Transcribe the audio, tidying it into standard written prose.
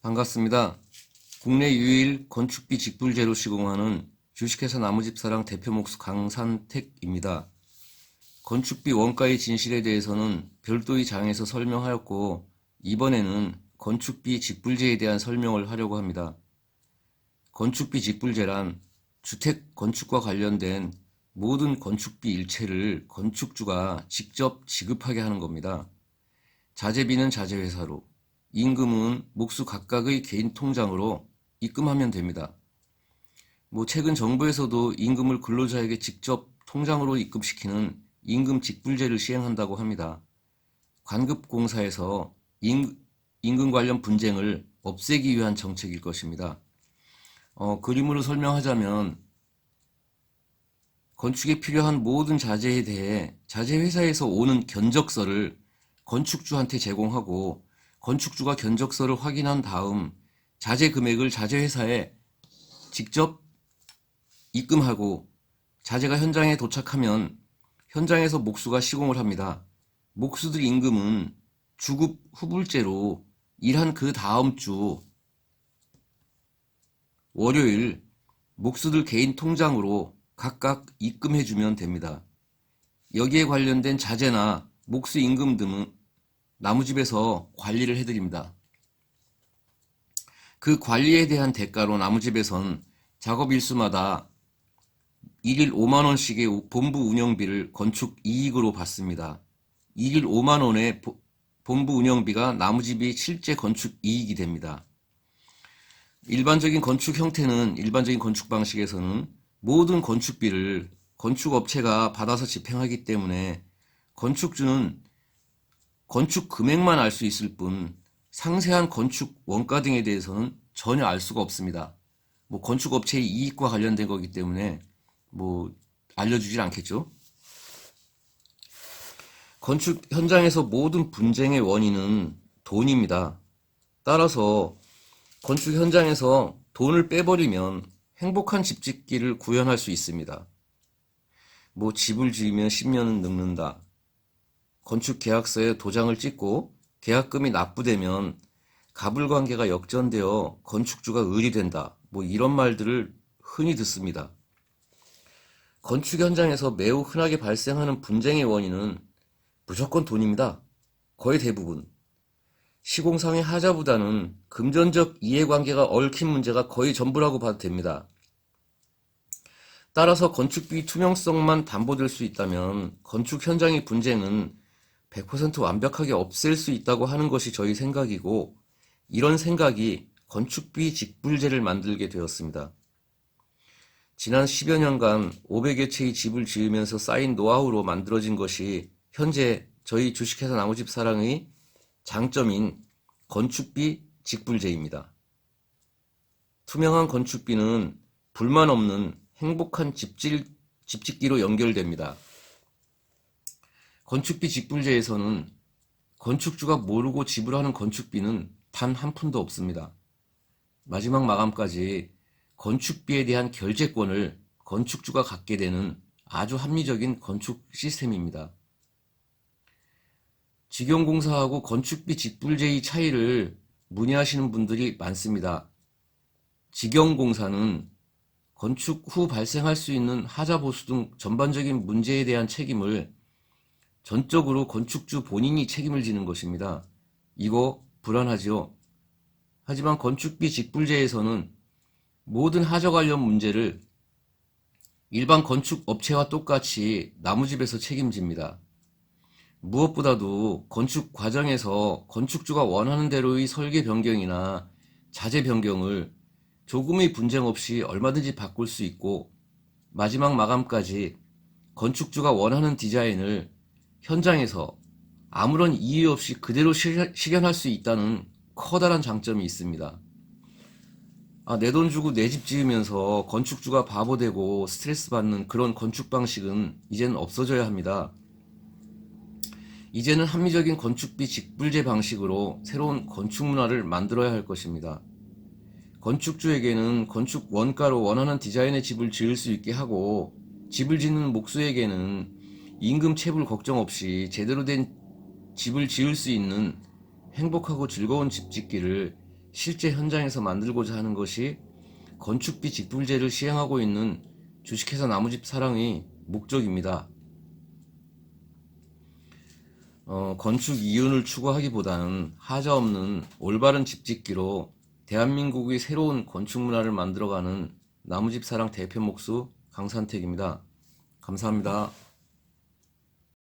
반갑습니다. 국내 유일 건축비 직불제로 시공하는 주식회사 나무집사랑 대표 목수 강산택입니다. 건축비 원가의 진실에 대해서는 별도의 장에서 설명하였고, 이번에는 건축비 직불제에 대한 설명을 하려고 합니다. 건축비 직불제란 주택 건축과 관련된 모든 건축비 일체를 건축주가 직접 지급하게 하는 겁니다. 자재비는 자재회사로, 임금은 목수 각각의 개인 통장으로 입금하면 됩니다. 최근 정부에서도 임금을 근로자에게 직접 통장으로 입금시키는 임금 직불제를 시행한다고 합니다. 관급공사에서 임금 관련 분쟁을 없애기 위한 정책일 것입니다. 그림으로 설명하자면 건축에 필요한 모든 자재에 대해 자재회사에서 오는 견적서를 건축주한테 제공하고, 건축주가 견적서를 확인한 다음 자재 금액을 자재회사에 직접 입금하고, 자재가 현장에 도착하면 현장에서 목수가 시공을 합니다. 목수들 임금은 주급 후불제로 일한 그 다음 주 월요일 목수들 개인 통장으로 각각 입금해주면 됩니다. 여기에 관련된 자재나 목수 임금 등은 나무집에서 관리를 해드립니다. 그 관리에 대한 대가로 나무집에선 작업 일수마다 일일 5만원씩의 본부 운영비를 건축 이익으로 받습니다. 일일 5만원의 본부 운영비가 나무집이 실제 건축 이익이 됩니다. 일반적인 건축 형태는, 일반적인 건축 방식에서는 모든 건축비를 건축업체가 받아서 집행하기 때문에 건축주는 건축 금액만 알 수 있을 뿐 상세한 건축 원가 등에 대해서는 전혀 알 수가 없습니다. 건축업체의 이익과 관련된 거기 때문에 알려주질 않겠죠. 건축 현장에서 모든 분쟁의 원인은 돈입니다. 따라서 건축 현장에서 돈을 빼버리면 행복한 집 짓기를 구현할 수 있습니다. 집을 지으면 10년은 늙는다. 건축 계약서에 도장을 찍고 계약금이 납부되면 가불관계가 역전되어 건축주가 의리된다. 이런 말들을 흔히 듣습니다. 건축 현장에서 매우 흔하게 발생하는 분쟁의 원인은 무조건 돈입니다. 거의 대부분. 시공상의 하자보다는 금전적 이해관계가 얽힌 문제가 거의 전부라고 봐도 됩니다. 따라서 건축비 투명성만 담보될 수 있다면 건축 현장의 분쟁은 100% 완벽하게 없앨 수 있다고 하는 것이 저희 생각이고, 이런 생각이 건축비 직불제를 만들게 되었습니다. 지난 10여 년간 500여 채의 집을 지으면서 쌓인 노하우로 만들어진 것이 현재 저희 주식회사 나무집사랑의 장점인 건축비 직불제입니다. 투명한 건축비는 불만 없는 행복한 집 짓기로 연결됩니다. 건축비 직불제에서는 건축주가 모르고 지불하는 건축비는 단 한 푼도 없습니다. 마지막 마감까지 건축비에 대한 결재권을 건축주가 갖게 되는 아주 합리적인 건축 시스템입니다. 직영공사하고 건축비 직불제의 차이를 문의하시는 분들이 많습니다. 직영공사는 건축 후 발생할 수 있는 하자 보수 등 전반적인 문제에 대한 책임을 전적으로 건축주 본인이 책임을 지는 것입니다. 이거 불안하지요? 하지만 건축비 직불제에서는 모든 하자 관련 문제를 일반 건축업체와 똑같이 나무집에서 책임집니다. 무엇보다도 건축 과정에서 건축주가 원하는 대로의 설계 변경이나 자재 변경을 조금의 분쟁 없이 얼마든지 바꿀 수 있고, 마지막 마감까지 건축주가 원하는 디자인을 현장에서 아무런 이의 없이 그대로 실현할 수 있다는 커다란 장점이 있습니다. 내 돈 주고 내 집 지으면서 건축주가 바보 되고 스트레스 받는 그런 건축 방식은 이제는 없어져야 합니다. 이제는 합리적인 건축비 직불제 방식으로 새로운 건축 문화를 만들어야 할 것입니다. 건축주에게는 건축 원가로 원하는 디자인의 집을 지을 수 있게 하고, 집을 짓는 목수에게는 임금 체불 걱정 없이 제대로 된 집을 지을 수 있는 행복하고 즐거운 집 짓기를 실제 현장에서 만들고자 하는 것이 건축비 직불제를 시행하고 있는 주식회사 나무집 사랑의 목적입니다. 건축 이윤을 추구하기보다는 하자없는 올바른 집짓기로 대한민국의 새로운 건축 문화를 만들어가는 나무집 사랑 대표 목수 강산택입니다. 감사합니다.